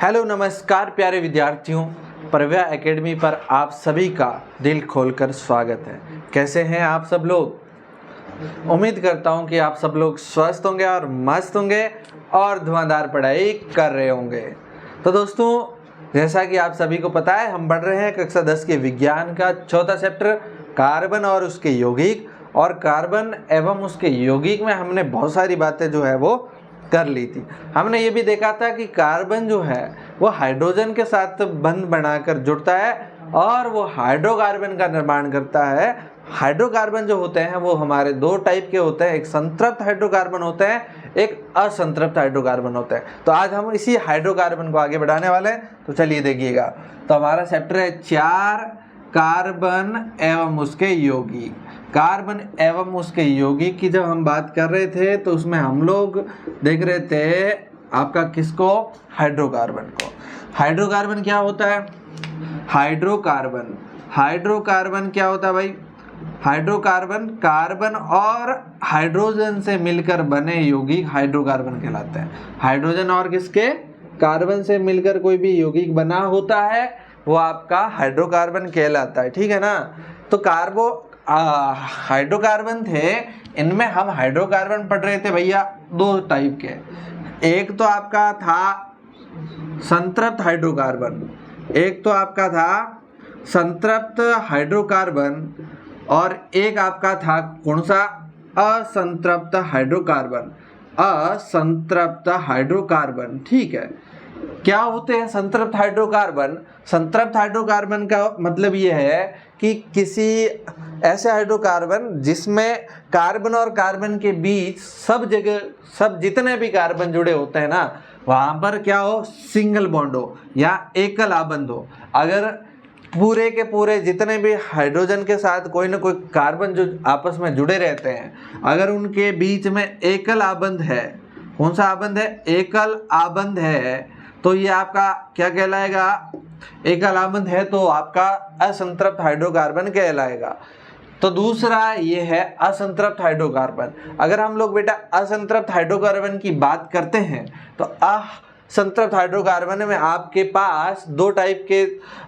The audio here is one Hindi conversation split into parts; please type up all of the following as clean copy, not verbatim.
हेलो नमस्कार प्यारे विद्यार्थियों, प्रव्या एकेडमी पर आप सभी का दिल खोलकर स्वागत है। कैसे हैं आप सब लोग? उम्मीद करता हूं कि आप सब लोग स्वस्थ होंगे और मस्त होंगे और धुआंधार पढ़ाई कर रहे होंगे। तो दोस्तों, जैसा कि आप सभी को पता है, हम पढ़ रहे हैं कक्षा 10 के विज्ञान का चौथा चैप्टर कार्बन और उसके यौगिक। और कार्बन एवं उसके यौगिक में हमने बहुत सारी बातें जो है वो कर ली थी। हमने ये भी देखा था कि कार्बन जो है वो हाइड्रोजन के साथ बंध बनाकर जुड़ता है और वो हाइड्रोकार्बन का निर्माण करता है। हाइड्रोकार्बन जो होते हैं वो हमारे दो टाइप के होते हैं, एक संतृप्त हाइड्रोकार्बन होते हैं, एक असंतृप्त हाइड्रोकार्बन होते हैं। तो आज हम इसी हाइड्रोकार्बन को आगे बढ़ाने वाले हैं। तो चलिए देखिएगा। तो हमारा चैप्टर है 4 कार्बन एवं उसके यौगिक। कार्बन एवं उसके यौगिक की जब हम बात कर रहे थे तो उसमें हम लोग देख रहे थे आपका किसको? हाइड्रोकार्बन को। हाइड्रोकार्बन क्या होता है? हाइड्रोकार्बन क्या होता है भाई? हाइड्रोकार्बन कार्बन और हाइड्रोजन से मिलकर बने यौगिक हाइड्रोकार्बन कहलाते हैं। हाइड्रोजन और किसके? कार्बन से मिलकर कोई भी यौगिक बना होता है वो आपका हाइड्रोकार्बन कहलाता है। ठीक है ना? तो हाइड्रोकार्बन थे, इनमें हम हाइड्रोकार्बन पढ़ रहे थे भैया दो टाइप के। एक तो आपका था संतृप्त हाइड्रोकार्बन, और एक आपका था कौन सा? असंतृप्त हाइड्रोकार्बन। ठीक है। क्या होते हैं संतृप्त हाइड्रोकार्बन? संतृप्त हाइड्रोकार्बन का मतलब ये है कि किसी ऐसे हाइड्रोकार्बन जिसमें कार्बन और कार्बन के बीच सब जितने भी कार्बन जुड़े होते हैं ना, वहां पर क्या हो? सिंगल बॉन्ड हो या एकल आबंध हो। अगर पूरे के पूरे जितने भी हाइड्रोजन के साथ कोई ना कोई कार्बन जो आपस में जुड़े रहते हैं, अगर उनके बीच में एकल आबंध है, कौन सा आबंध है? एकल आबंध है, तो ये आपका क्या कहलाएगा? एकल आबंध है तो आपका असंतृप्त हाइड्रोकार्बन कहलाएगा। तो दूसरा ये है असंतृप्त हाइड्रोकार्बन। अगर हम लोग बेटा असंतृप्त हाइड्रोकार्बन की बात करते हैं तो असंतृप्त हाइड्रोकार्बन में आपके पास दो टाइप के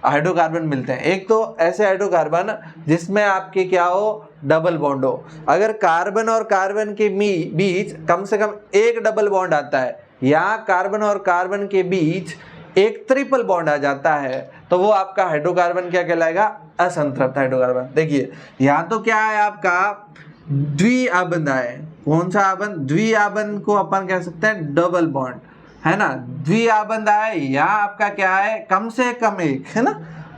हाइड्रोकार्बन मिलते हैं। एक तो ऐसे हाइड्रोकार्बन जिसमें आपके क्या हो? डबल बॉन्ड हो। अगर कार्बन और कार्बन के बीच कम से कम एक डबल बॉन्ड आता है या कार्बन और कार्बन के बीच एक ट्रिपल बॉन्ड आ जाता है तो वो आपका हाइड्रोकार्बन क्या कहलाएगा? असंतृप्त हाइड्रोकार्बन। देखिए यहाँ तो क्या है आपका? द्विआबंध है। कौन सा आबंध? द्विआबंध को अपन कह सकते हैं डबल बॉन्ड, है ना? द्विआबंध है या आपका क्या है? कम से कम एक, है ना?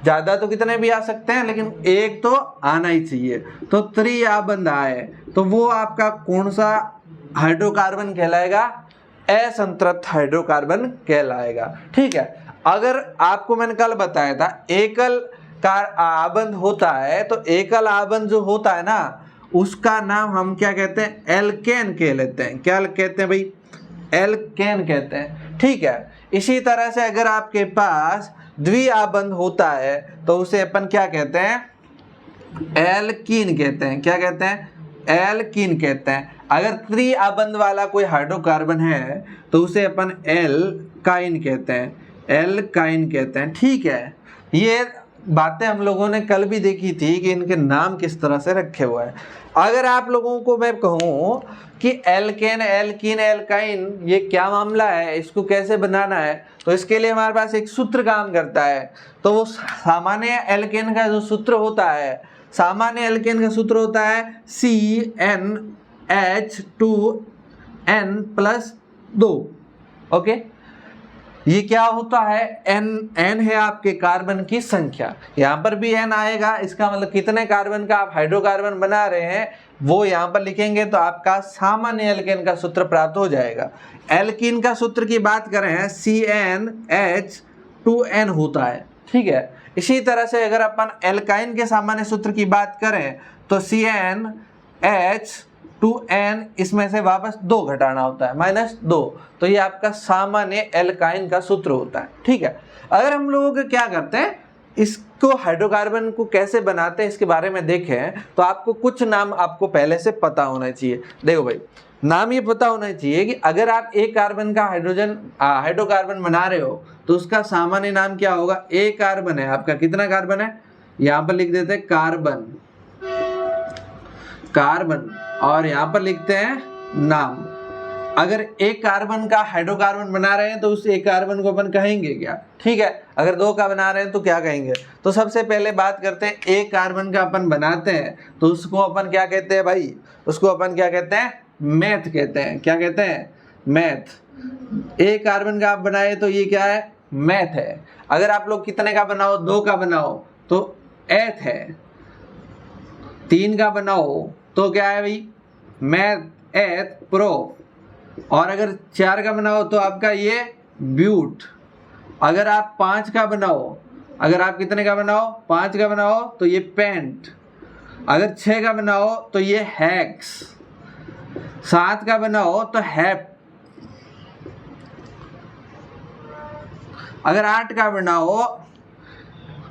ज्यादा तो कितने भी आ सकते हैं लेकिन एक तो आना ही चाहिए। तो त्रिआबंध आए तो वो आपका कौन सा हाइड्रोकार्बन कहलाएगा? असंतृप्त हाइड्रोकार्बन कहलाएगा। ठीक है। अगर आपको मैंने कल बताया था एकल आबंध होता है, तो एकल आबंध जो होता है ना उसका नाम हम क्या कहते हैं? एल्केन कह लेते हैं। क्या कहते हैं भाई? एल्केन कहते हैं। ठीक है। इसी तरह से अगर आपके पास द्विआबंध होता है तो उसे अपन क्या कहते हैं? एल्कीन कहते हैं। क्या कहते हैं? एल्कीन कहते हैं। अगर त्रिआबंध वाला कोई हाइड्रोकार्बन है तो उसे अपन एल्काइन कहते हैं। ठीक है। ये बातें हम लोगों ने कल भी देखी थी कि इनके नाम किस तरह से रखे हुए हैं। अगर आप लोगों को मैं कहूँ कि एल्केन, एल्कीन, एल्काइन ये क्या मामला है, इसको कैसे बनाना है, तो इसके लिए हमारे पास एक सूत्र काम करता है। तो वो सामान्य एल्केन का जो सूत्र होता है, CnH2n+2। ओके। ये क्या होता है? n है आपके कार्बन की संख्या। यहाँ पर भी n आएगा, इसका मतलब कितने कार्बन का आप हाइड्रोकार्बन बना रहे हैं वो यहाँ पर लिखेंगे तो आपका सामान्य एल्केन का सूत्र प्राप्त हो जाएगा। एल्कीन का सूत्र की बात करें CnH2n होता है। ठीक है। इसी तरह से अगर अपन एल्काइन के सामान्य सूत्र की बात करें तो CnH2n, इसमें से वापस 2 घटाना होता है, -2। तो ये आपका सामान्य एल्काइन का सूत्र होता है। ठीक है। अगर हम लोग क्या करते हैं, इसको हाइड्रोकार्बन को कैसे बनाते हैं इसके बारे में देखें तो आपको कुछ नाम आपको पहले से पता होना चाहिए। देखो भाई, नाम ये पता होना चाहिए कि अगर आप एक कार्बन का हाइड्रोकार्बन बना रहे हो तो उसका सामान्य नाम क्या होगा। एक कार्बन है आपका, कितना कार्बन है, यहाँ पर लिख देते हैं कार्बन और यहाँ पर लिखते हैं नाम। अगर एक कार्बन का हाइड्रोकार्बन बना रहे हैं तो उस एक कार्बन को अपन कहेंगे क्या, ठीक है। अगर दो का बना रहे हैं तो क्या कहेंगे। तो सबसे पहले बात करते हैं, एक कार्बन का अपन बनाते हैं तो उसको अपन क्या कहते हैं भाई, उसको अपन क्या कहते हैं, मैथ कहते हैं। क्या कहते हैं, मैथ। एक कार्बन का आप बनाए तो ये क्या है, मैथ है। अगर आप लोग कितने का बनाओ, दो का बनाओ तो एथ है। तीन का बनाओ तो क्या है भाई, मैथ एथ प्रो। और अगर चार का बनाओ तो आपका ये ब्यूट। अगर आप पांच का बनाओ, अगर आप कितने का बनाओ, पांच का बनाओ तो ये पेंट। अगर छह का बनाओ तो ये हैक्स। सात का बनाओ तो हैप। अगर आठ का बनाओ,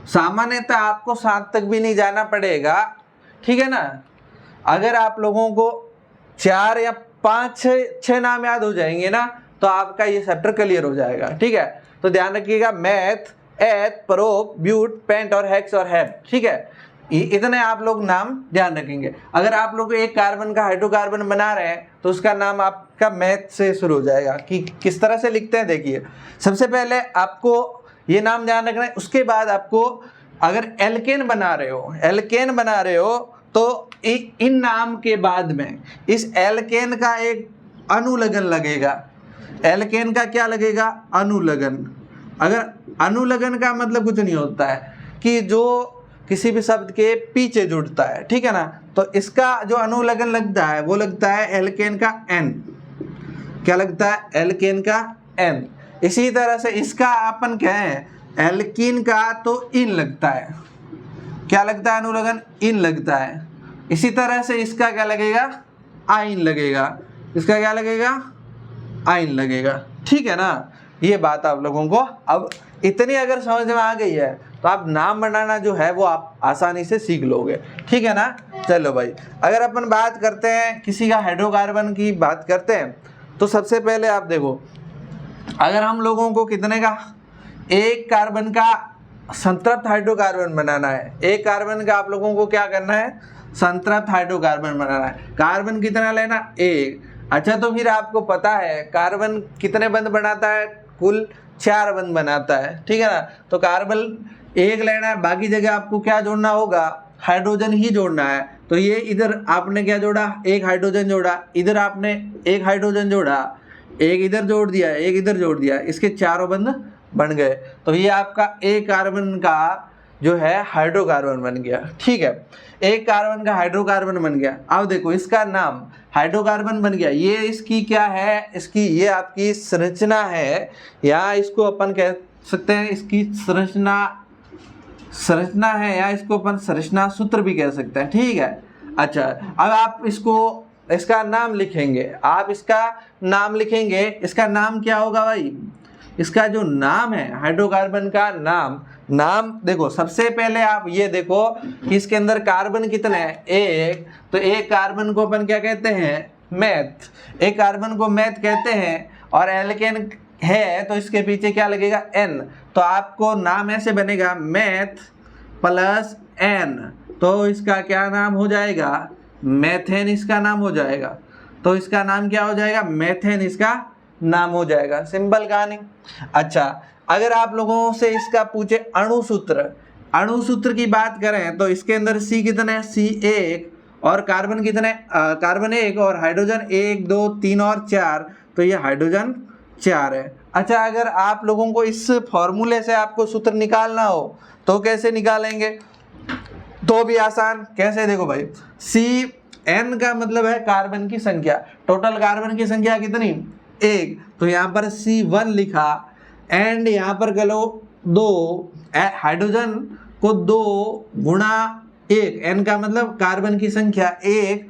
सामान्यतः आपको सात तक भी नहीं जाना पड़ेगा, ठीक है ना। अगर आप लोगों को चार या पांच छह नाम याद हो जाएंगे ना तो आपका ये चैप्टर क्लियर हो जाएगा, ठीक है। तो ध्यान रखिएगा, meth eth prop but pent और हेक्स और हैप, ठीक है। इतने आप लोग नाम ध्यान रखेंगे। अगर आप लोग एक कार्बन का हाइड्रोकार्बन बना रहे हैं तो उसका नाम आपका मैथ से शुरू हो जाएगा। कि किस तरह से लिखते हैं देखिए, सबसे पहले आपको ये नाम ध्यान रखना है। उसके बाद आपको अगर एल्केन बना रहे हो तो इन नाम के बाद में इस एल्केन का एक अनुलग्न लगेगा। एल्केन का क्या लगेगा, अनुलग्न। अगर अनुलग्न का मतलब कुछ नहीं होता है कि जो किसी भी शब्द के पीछे जुड़ता है, ठीक है ना। तो इसका जो अनुलग्न लगता है वो लगता है एल्केन का एन। क्या लगता है, एल्केन का एन। इसी तरह से इसका अपन कहें एल्कीन का तो इन लगता है। क्या लगता है, अनुलग्न इन लगता है। इसी तरह से इसका क्या लगेगा, आइन लगेगा। इसका क्या लगेगा, आइन लगेगा, ठीक है ना। ये बात आप लोगों को अब इतनी अगर समझ में आ गई है तो आप नाम बनाना जो है वो आप आसानी से सीख लोगे, ठीक है ना। चलो भाई, अगर अपन बात करते हैं किसी का हाइड्रोकार्बन की बात करते हैं तो सबसे पहले आप देखो, अगर हम लोगों को कितने का, एक कार्बन का संतृप्त हाइड्रोकार्बन बनाना है। एक कार्बन का आप लोगों को क्या करना है, संतृप्त हाइड्रोकार्बन बनाना है। कार्बन कितना लेना, एक। अच्छा, तो फिर आपको पता है कार्बन कितने बंध बनाता है, कुल 4 बंध बनाता है, ठीक है ना। तो कार्बन एक लेना है, बाकी जगह आपको क्या जोड़ना होगा, हाइड्रोजन ही जोड़ना है। तो ये इधर आपने क्या जोड़ा, एक हाइड्रोजन जोड़ा, इधर आपने एक हाइड्रोजन जोड़ा, एक इधर जोड़ दिया, एक इधर जोड़ दिया, इसके चारों बंध बन गए। तो ये आपका एक कार्बन का जो है हाइड्रोकार्बन बन गया, ठीक है। एक कार्बन का हाइड्रोकार्बन बन गया। अब देखो इसका नाम हाइड्रोकार्बन बन गया। ये इसकी क्या है, इसकी ये आपकी संरचना है, या इसको अपन कह सकते हैं इसकी संरचना है, या इसको अपन संरचना सूत्र भी कह सकते हैं, ठीक है। अच्छा, अब आप इसका नाम लिखेंगे, आप इसका नाम लिखेंगे। इसका नाम क्या होगा भाई, इसका जो नाम है हाइड्रोकार्बन का नाम देखो। सबसे पहले आप ये देखो कि इसके अंदर कार्बन कितने हैं, एक। तो एक कार्बन को अपन क्या कहते हैं, मैथ। एक कार्बन को मैथ कहते हैं। और एल्केन है तो इसके पीछे क्या लगेगा, एन। तो आपको नाम ऐसे बनेगा, मैथ प्लस एन। तो इसका क्या नाम हो जाएगा, मैथेन इसका नाम हो जाएगा। तो इसका नाम क्या हो जाएगा, मैथेन इसका नाम हो जाएगा। सिंपल कहानी। अच्छा, अगर आप लोगों से इसका पूछे अणुसूत्र की बात करें तो इसके अंदर C कितने हैं, C1। और कार्बन कितने, कार्बन 1 और हाइड्रोजन 1 2 3 और 4। तो ये हाइड्रोजन 4 है। अच्छा, अगर आप लोगों को इस फॉर्मूले से आपको सूत्र निकालना हो तो कैसे निकालेंगे, तो भी आसान। कैसे, देखो भाई, CN का मतलब है कार्बन की संख्या। टोटल कार्बन की संख्या कितनी, 1। तो यहाँ पर C1 लिखा, एंड यहाँ पर कह लो 2। हाइड्रोजन को 2 गुणा 1, एन का मतलब कार्बन की संख्या 1,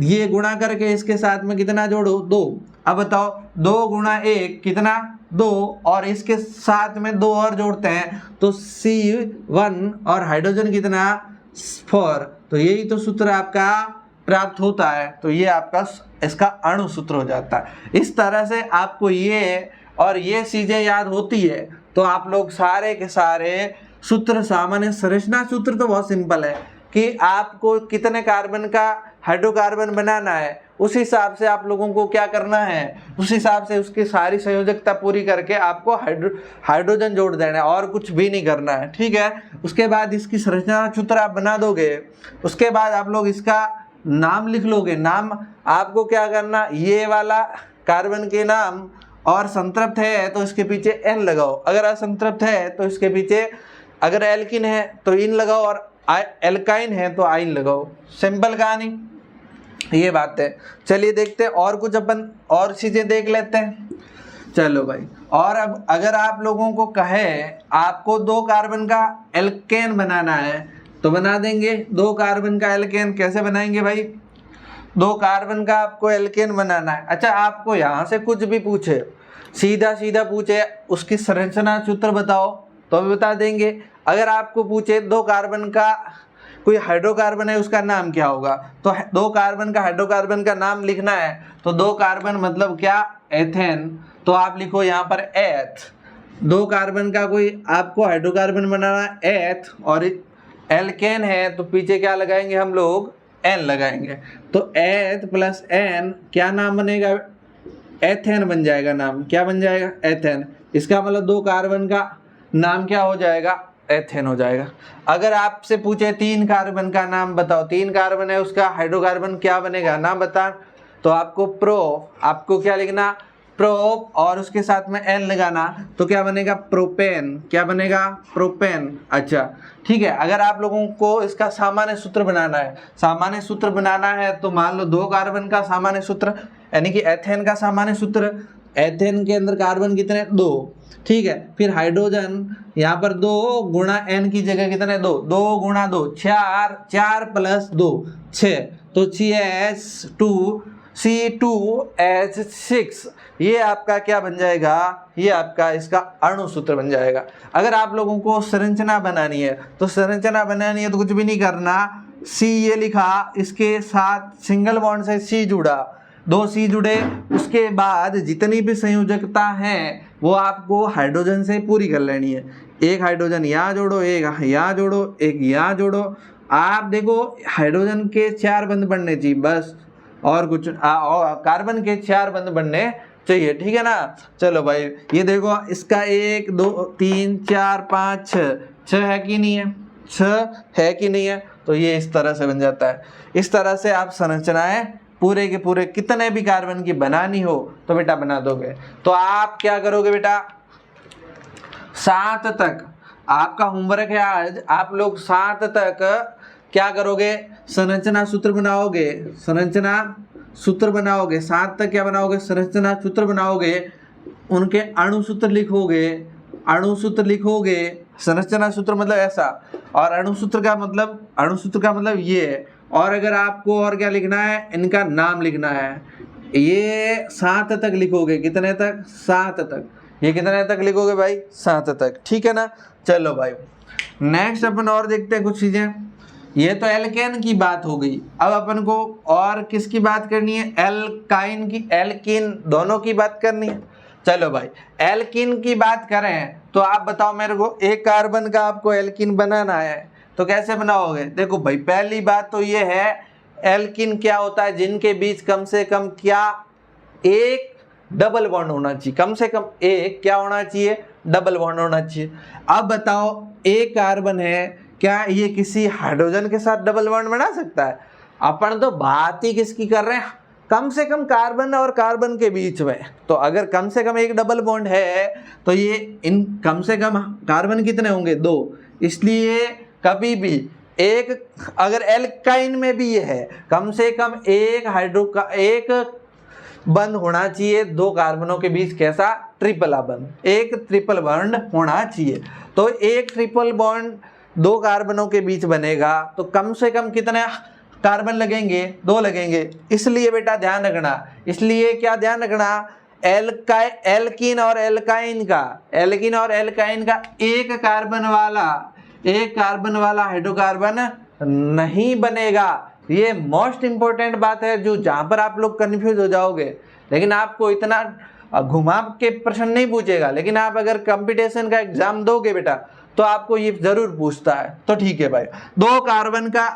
ये गुणा करके इसके साथ में कितना जोड़ो, 2। अब बताओ 2 गुणा 1 कितना, 2। और इसके साथ में 2 और जोड़ते हैं तो C1 और हाइड्रोजन कितना, 4। तो यही तो सूत्र आपका प्राप्त होता है तो ये आपका इसका अणु सूत्र हो जाता है। इस तरह से आपको ये और ये चीजें याद होती है तो आप लोग सारे के सारे सूत्र, सामान्य संरचना सूत्र तो बहुत सिंपल है कि आपको कितने कार्बन का हाइड्रोकार्बन बनाना है, उस हिसाब से आप लोगों को क्या करना है, उस हिसाब से उसकी सारी संयोजकता पूरी करके आपको हाइड्रोजन जोड़ देना है और कुछ भी नहीं करना है, ठीक है। उसके बाद इसकी संरचना सूत्र आप बना दोगे, उसके बाद आप लोग इसका नाम लिख लोगे। नाम आपको क्या करना, ये वाला कार्बन के नाम, और संतृप्त है तो इसके पीछे एन लगाओ, अगर असंतृप्त है तो इसके पीछे, अगर एल्किन है तो इन लगाओ और एल्काइन है तो आइन लगाओ। सिंपल कहानी ये बात है। चलिए देखते हैं और कुछ, अपन और चीजें देख लेते हैं। चलो भाई, और अब अगर आप लोगों को कहे आपको 2 कार्बन का एल्केन बनाना है तो बना देंगे। 2 कार्बन का एल्केन कैसे बनाएंगे भाई, 2 कार्बन का आपको एल्केन बनाना है। अच्छा, आपको यहाँ से कुछ भी पूछे, सीधा सीधा पूछे उसकी संरचना सूत्र बताओ तो भी बता देंगे। अगर आपको पूछे 2 कार्बन का कोई हाइड्रोकार्बन है उसका नाम क्या होगा, तो 2 कार्बन का हाइड्रोकार्बन का नाम लिखना है तो 2 कार्बन मतलब क्या, एथेन, तो आप लिखो यहाँ पर एथ। 2 कार्बन का कोई आपको हाइड्रोकार्बन बनाना है एथ, और एल्केन है तो पीछे क्या लगाएंगे हम लोग, एन लगाएंगे। तो एथ प्लस एन क्या नाम बनेगा, एथेन बन जाएगा। नाम क्या बन जाएगा, एथेन। इसका मतलब 2 कार्बन का नाम क्या हो जाएगा, एथेन हो जाएगा। अगर आपसे पूछे 3 कार्बन का नाम बताओ, 3 कार्बन है उसका हाइड्रोकार्बन क्या बनेगा, नाम बता, तो आपको आपको क्या लिखना, प्रोप, और उसके साथ में एन लगाना तो क्या बनेगा, प्रोपेन। क्या बनेगा, प्रोपेन। अच्छा ठीक है। अगर आप लोगों को इसका सामान्य सूत्र बनाना है, सामान्य सूत्र बनाना है तो मान लो 2 कार्बन का सामान्य सूत्र यानी कि एथेन का सामान्य सूत्र, एथेन के अंदर कार्बन कितने, 2, ठीक है। फिर हाइड्रोजन यहाँ पर 2 गुणा एन की जगह कितने, 2, 2 गुणा 2 4, 4 प्लस 2 6, तो C2H6, ये आपका क्या बन जाएगा, ये आपका इसका अणु सूत्र बन जाएगा। अगर आप लोगों को संरचना बनानी है तो कुछ भी नहीं करना, C ये लिखा, इसके साथ सिंगल बॉन्ड से C जुड़ा, 2 C जुड़े, उसके बाद जितनी भी संयोजकता है वो आपको हाइड्रोजन से पूरी कर लेनी है। एक हाइड्रोजन यहाँ जोड़ो, एक यहाँ जोड़ो, एक यहाँ जोड़ो। आप देखो हाइड्रोजन के 4 बंध बनने चाहिए बस, और कुछ कार्बन के 4 बंध बनने चाहिए, ठीक है ना। चलो भाई, ये देखो इसका 1 2 3 4 5 6 है कि नहीं है, 6 है कि नहीं है, तो ये इस तरह से बन जाता है। इस तरह से आप संरचनाएं पूरे के पूरे कितने भी कार्बन की बनानी हो तो बेटा बना दोगे। तो आप क्या करोगे बेटा, 7 तक आपका होमवर्क है आज, आप लोग 7 तक क्या करोगे, संरचना सूत्र बनाओगे, संरचना सूत्र बनाओगे। 7 तक क्या बनाओगे, संरचना सूत्र बनाओगे, उनके अणु सूत्र लिखोगे, अणु सूत्र लिखोगे, संरचना सूत्र मतलब ऐसा, और अणु सूत्र का मतलब ये है। और अगर आपको और क्या लिखना है, इनका नाम लिखना है। ये 7 तक लिखोगे, कितने तक, 7 तक। ये कितने तक लिखोगे भाई, 7 तक, ठीक है ना। चलो भाई, नेक्स्ट अपन और देखते हैं कुछ चीजें। ये तो एल्केन की बात हो गई, अब अपन को और किसकी बात करनी है, एल्काइन की, एल्किन, दोनों की बात करनी है। चलो भाई, एल्किन की बात करें तो आप बताओ मेरे को, 1 कार्बन का आपको एल्किन बनाना है तो कैसे बनाओगे। देखो भाई, पहली बात तो ये है, एल्किन क्या होता है, जिनके बीच कम से कम क्या, एक डबल बॉन्ड होना चाहिए, कम से कम एक क्या होना चाहिए, डबल बॉन्ड होना चाहिए। अब बताओ, 1 कार्बन है, क्या ये किसी हाइड्रोजन के साथ डबल बॉन्ड बना सकता है। अपन तो बात ही किसकी कर रहे हैं, कम से कम कार्बन और कार्बन के बीच में। तो अगर कम से कम एक डबल बॉन्ड है तो ये इन कम से कम कार्बन कितने होंगे, 2। इसलिए कभी भी एक, अगर एल्काइन में भी ये है, कम से कम एक बंध होना चाहिए 2 कार्बनों के बीच, कैसा, ट्रिपल बंध, एक ट्रिपल बॉन्ड होना चाहिए। तो एक ट्रिपल बॉन्ड 2 कार्बनों के बीच बनेगा तो कम से कम कितने कार्बन लगेंगे, 2 लगेंगे। इसलिए बेटा ध्यान रखना, इसलिए क्या ध्यान रखना, एल्किन और एल्काइन का एक कार्बन वाला हाइड्रोकार्बन नहीं बनेगा, ये मोस्ट इंपॉर्टेंट बात है जो जहां पर आप लोग कंफ्यूज हो जाओगे, लेकिन आपको इतना घुमा के प्रश्न नहीं पूछेगा, लेकिन आप अगर कंपटीशन का एग्जाम दोगे बेटा तो आपको ये जरूर पूछता है। तो ठीक है भाई, 2 कार्बन का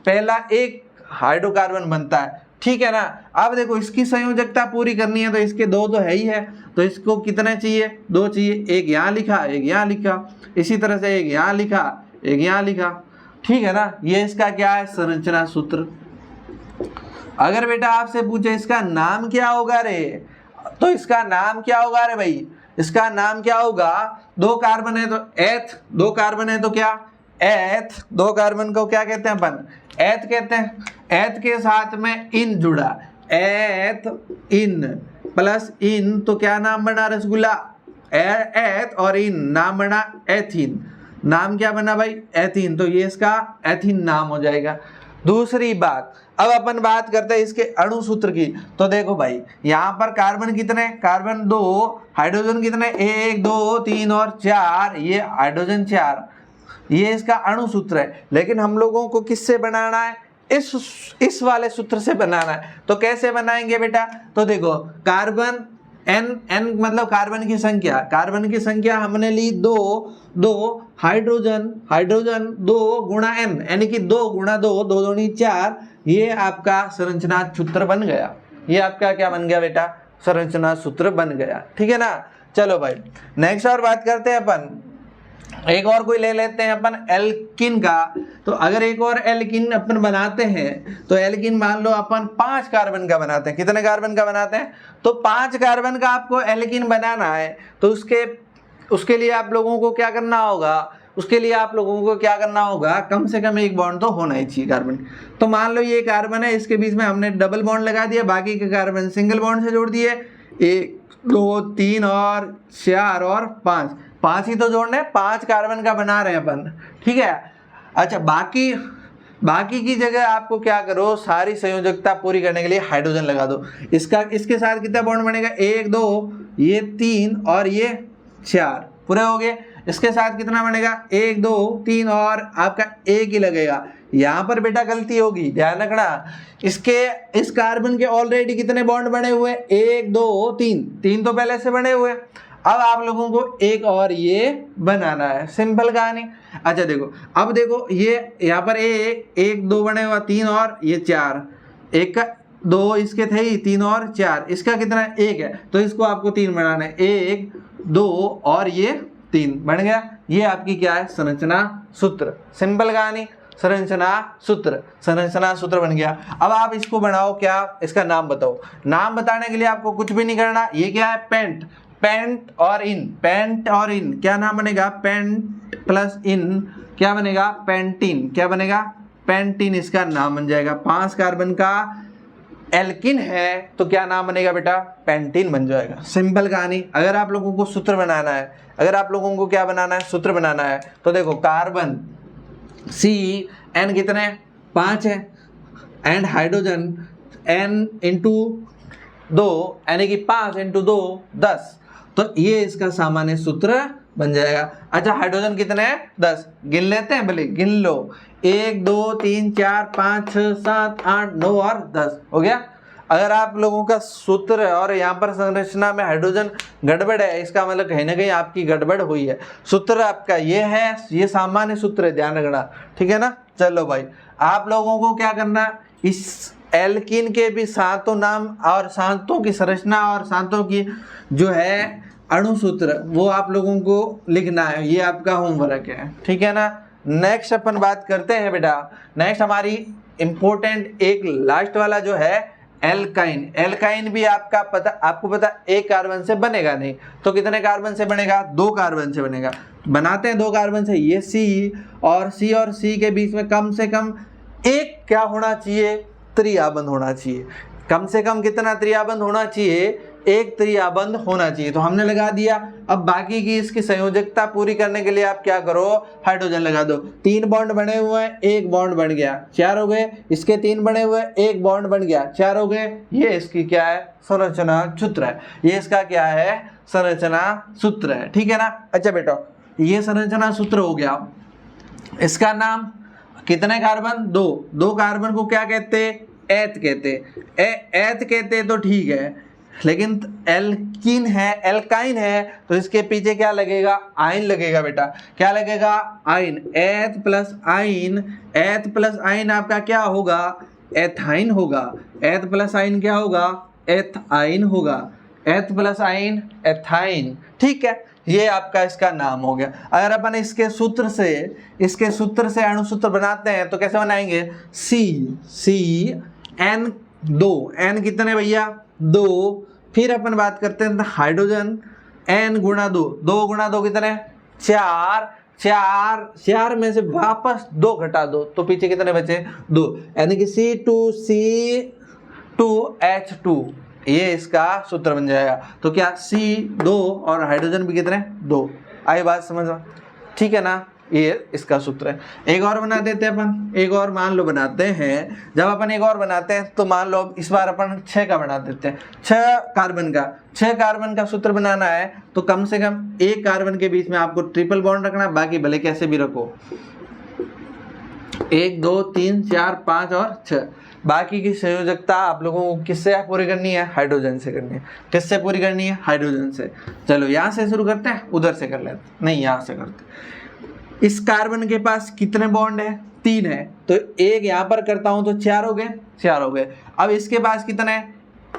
पहला एक हाइड्रोकार्बन बनता है, ठीक है ना। अब देखो इसकी संयोजकता पूरी करनी है तो इसके 2 तो है ही है, तो इसको कितने चाहिए, 2 चाहिए। एक यहाँ लिखा, एक यहाँ लिखा, इसी तरह से एक यहाँ लिखा, एक यहाँ लिखा, ठीक है ना। ये इसका क्या है, संरचना सूत्र। अगर बेटा आपसे पूछे इसका नाम क्या होगा रे, तो इसका नाम क्या होगा रे भाई, इसका नाम क्या होगा, 2 कार्बन है तो एथ, 2 कार्बन है तो क्या एथ, 2 कार्बन को क्या कहते हैं अपन, एथ कहते हैं। एथ के साथ में इन जुड़ा, एथ इन प्लस इन, तो क्या नाम बना रसगुल्ला, एथ और इन नाम बना एथीन। नाम क्या बना भाई, एथीन, तो ये इसका एथीन नाम हो जाएगा। दूसरी बात, अब अपन बात करते हैं इसके अणु सूत्र की। तो देखो भाई यहाँ पर कार्बन कितने, कार्बन 2, हाइड्रोजन कितने 1 2 3 और 4, ये हाइड्रोजन 4, ये इसका अणु सूत्र है। लेकिन हम लोगों को किससे बनाना है, इस वाले सूत्र से बनाना है। तो कैसे बनाएंगे बेटा, तो देखो कार्बन n मतलब कार्बन की संख्या, कार्बन की संख्या हमने ली 2 हाइड्रोजन 2 गुणा n, यानी कि 2 गुणा 2, 2 दूनी 4, ये आपका संरचना सूत्र बन गया। ये आपका क्या बन गया बेटा, संरचना सूत्र बन गया, ठीक है ना। चलो भाई नेक्स्ट और बात करते हैं अपन, एक और कोई ले लेते हैं अपन एल्किन का। तो अगर एक और एल्किन अपन बनाते हैं तो एल्किन मान लो अपन 5 कार्बन का बनाते हैं, कितने कार्बन का बनाते हैं, तो 5 कार्बन का आपको एल्किन बनाना है। तो उसके लिए आप लोगों को क्या करना होगा, उसके लिए आप लोगों को क्या करना होगा, कम से कम एक बॉन्ड तो होना ही चाहिए कार्बन। तो मान लो ये कार्बन है, इसके बीच में हमने डबल बॉन्ड लगा दिया, बाकी के कार्बन सिंगल बॉन्ड से जोड़ दिए, 1 2 3 और 4 और 5 ही तो जोड़ने हैं, 5 कार्बन का बना रहे हैं अपन, ठीक है। अच्छा बाकी की जगह आपको क्या करो, सारी संयोजकता पूरी करने के लिए हाइड्रोजन लगा दो। इसके साथ कितना बॉन्ड बनेगा, 1 2 ये 3 और ये 4 पूरे हो गए। इसके साथ कितना बनेगा, 1 2 3 और आपका 1 ही लगेगा। यहाँ पर बेटा गलती होगी, ध्यान रखना, इस कार्बन के ऑलरेडी कितने बॉन्ड बने हुए, 1 2 3 तो पहले से बने हुए। अब आप लोगों को एक और ये बनाना है, सिंपल कहानी। अच्छा देखो, अब देखो ये यहाँ पर 1 2 बने हुआ, 3 और ये 4, 1 का 2 इसके थे ही, 3 और 4, इसका कितना 1 है, तो इसको आपको 3 बनाना है, 1 2 और ये 3 बन गया। ये आपकी क्या है, संरचना सूत्र, सिंपल कहानी, संरचना सूत्र बन गया। अब आप इसको बनाओ, क्या इसका नाम बताओ। नाम बताने के लिए आपको कुछ भी नहीं करना, ये क्या है, पेंट और इन क्या नाम बनेगा, पेंट प्लस इन क्या बनेगा, पेंटीन, क्या बनेगा, पेंटीन इसका नाम बन जाएगा। 5 कार्बन का एल्किन है तो क्या नाम बनेगा बेटा, पेंटीन बन जाएगा, सिंपल कहानी। अगर आप लोगों को सूत्र बनाना है, अगर आप लोगों को क्या बनाना है, सूत्र बनाना है, तो देखो कार्बन CN कितने 5 है, एंड हाइड्रोजन N इंटू 2 यानी कि 5 इंटू 2 10, तो ये इसका सामान्य सूत्र बन जाएगा। अच्छा हाइड्रोजन कितने हैं, 10, गिन लेते हैं, भले गिन लो, 1 2 3 4 5 6 7 8 9 और 10 हो गया। अगर आप लोगों का सूत्र और यहाँ पर संरचना में हाइड्रोजन गड़बड़ है, इसका मतलब कहीं ना कहीं आपकी गड़बड़ हुई है। सूत्र आपका ये है, ये सामान्य सूत्र है, ध्यान रखना, ठीक है ना। चलो भाई आप लोगों को क्या करना, इस एल्किन के भी 7 नाम और 7 की संरचना और 7 की जो है अणु सूत्र वो आप लोगों को लिखना है, ये आपका होमवर्क है, ठीक है ना। नेक्स्ट अपन बात करते हैं बेटा, नेक्स्ट हमारी इंपॉर्टेंट एक लास्ट वाला जो है एल्काइन भी आपको पता एक कार्बन से बनेगा नहीं, तो कितने कार्बन से बनेगा, 2 कार्बन से बनेगा। बनाते हैं 2 कार्बन से, ये C के बीच में कम से कम एक क्या होना चाहिए, त्रियाबंध होना चाहिए। कम से कम कितना त्रियाबंध होना चाहिए, एक त्रियाबंध होना चाहिए। तो हमने लगा दिया। अब बाकी की इसकी संयोजकता पूरी करने के लिए आप क्या करो, हाइड्रोजन लगा दो। 3 बॉन्ड बने हुए हैं, 1 बॉन्ड बन गया, 4 हो गए। इसके 3 बने हुए, 1 बॉन्ड बन गया, 4 हो गए। ये इसकी क्या है, संरचना सूत्र है। ये इसका क्या है, संरचना सूत्र है, ठीक है ना। अच्छा बेटा ये संरचना सूत्र हो गया, इसका नाम कितने कार्बन? 2। 2 कार्बन को क्या कहते? एथ कहते। एथ कहते तो ठीक है, लेकिन एल्कीन है, एल्काइन है, तो इसके पीछे क्या लगेगा? आइन लगेगा बेटा। क्या लगेगा? आइन। एथ प्लस आइन, एथ प्लस आइन आपका क्या होगा? एथाइन होगा। एथ प्लस आइन क्या होगा? एथाइन होगा। एथ प्लस आइन एथाइन, ठीक है। ये आपका इसका नाम हो गया। अगर अपन इसके सूत्र से अणुसूत्र बनाते हैं तो कैसे बनाएंगे? C N 2, N कितने भैया? 2। फिर अपन बात करते हैं हाइड्रोजन, N गुणा 2, 2 गुणा 2 कितने? 4। 4 में से वापस 2 घटा दो तो पीछे कितने बचे? 2, यानी कि C2H2, ये इसका सूत्र बन जाएगा। तो क्या? C2 और हाइड्रोजन भी कितने? 2। आई बात समझ में? ठीक है ना, ये इसका सूत्र है। एक और बना देते हैं अपन, एक और मान लो बनाते हैं। जब अपन एक और बनाते हैं तो मान लो इस बार अपन 6 का बना देते हैं। 6 कार्बन का सूत्र बनाना है तो कम से कम एक कार्बन के बीच में आपको ट्रिपल बॉन्ड रखना है, बाकी भले कैसे भी रखो। 1 2 3 4 5 और 6। बाकी की संयोजकता आप लोगों को किससे पूरी करनी है? हाइड्रोजन से करनी है। किससे पूरी करनी है? हाइड्रोजन से। चलो यहाँ से शुरू करते हैं, उधर से कर लेते, नहीं यहाँ से करते। इस कार्बन के पास कितने बॉन्ड है? 3 है, तो एक यहाँ पर करता हूं तो 4 हो गए। 4 हो गए। अब इसके पास कितने?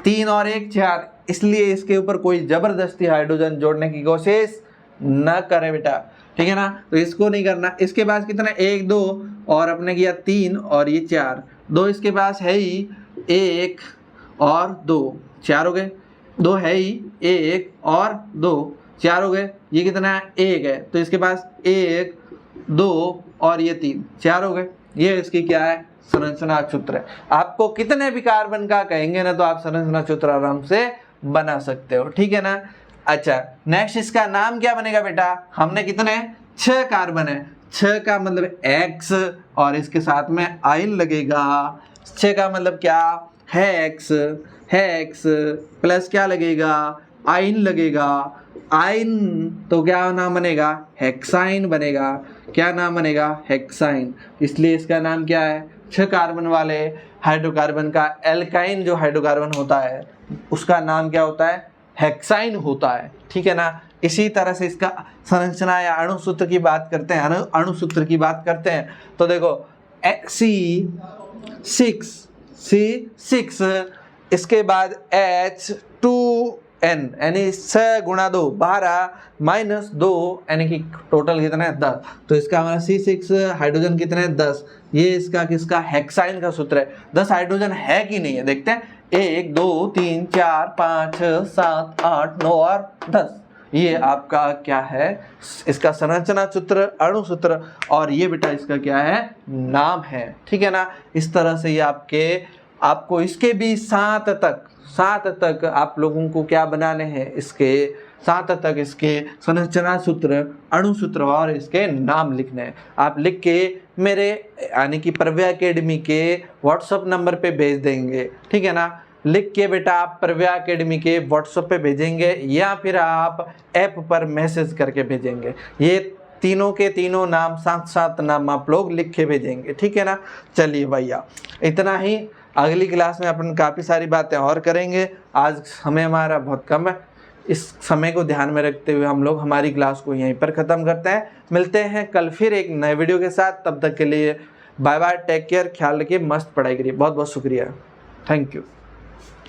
3 और 1 4, इसलिए इसके ऊपर कोई जबरदस्ती हाइड्रोजन जोड़ने की कोशिश न करे बेटा, ठीक है ना। तो इसको नहीं करना। इसके पास कितने? 1 2 और अपने किया 3 और ये 4, 2 इसके पास है ही, 1 और 2 4 हो गए। 2 है ही, 1 और 2 4 हो गए। ये कितना है? 1 है, तो इसके पास 1 2 और ये 3 4 हो गए। ये इसकी क्या है? संरचना सूत्र है। आपको कितने भी कार्बन का कहेंगे ना तो आप संरचना सूत्र आराम से बना सकते हो, ठीक है ना। अच्छा, नेक्स्ट इसका नाम क्या बनेगा बेटा? हमने कितने? 6 कार्बन है। 6 का मतलब X और इसके साथ में आइन लगेगा। 6 का मतलब क्या? हेक्स। हेक्स प्लस क्या लगेगा? आइन लगेगा। आइन तो क्या नाम बनेगा? हेक्साइन बनेगा। क्या नाम बनेगा? हेक्साइन। इसलिए इसका नाम क्या है? 6 कार्बन वाले हाइड्रोकार्बन का एल्काइन जो हाइड्रोकार्बन होता है उसका नाम क्या होता है? हेक्साइन होता है, ठीक है ना। इसी तरह से इसका संरचना या अणुसूत्र की बात करते हैं, अणुसूत्र की बात करते हैं तो देखो C6, इसके बाद H2N यानी 6 गुणा 2 12 माइनस 2 यानी कि टोटल कितना है? 10। तो इसका हमारा C6 हाइड्रोजन कितने हैं? 10। ये इसका किसका? हेक्साइन का सूत्र है। 10 हाइड्रोजन है कि नहीं है देखते हैं। 1 2 3 4 5 6 7 8 9 और 10। ये आपका क्या है? इसका संरचना सूत्र, अणु सूत्र, और ये बेटा इसका क्या है? नाम है, ठीक है ना। इस तरह से ये आपको इसके भी 7 तक आप लोगों को क्या बनाने हैं? इसके 7 तक इसके संरचना सूत्र, अणु सूत्र और इसके नाम लिखने हैं। आप लिख के मेरे यानी कि प्रव्या एकेडमी के व्हाट्सएप नंबर पे भेज देंगे, ठीक है ना। लिख के बेटा आप प्रव्या एकेडमी के व्हाट्सएप पे भेजेंगे या फिर आप ऐप पर मैसेज करके भेजेंगे। ये तीनों के तीनों नाम, 7 नाम आप लोग लिख के भेजेंगे, ठीक है ना। चलिए भैया, इतना ही। अगली क्लास में अपन काफ़ी सारी बातें और करेंगे। आज समय हमारा बहुत कम है, इस समय को ध्यान में रखते हुए हम लोग हमारी क्लास को यहीं पर ख़त्म करते हैं। मिलते हैं कल फिर एक नए वीडियो के साथ। तब तक के लिए बाय बाय, टेक केयर, ख्याल रखिए, मस्त पढ़ाई करिए। बहुत बहुत शुक्रिया, थैंक यू।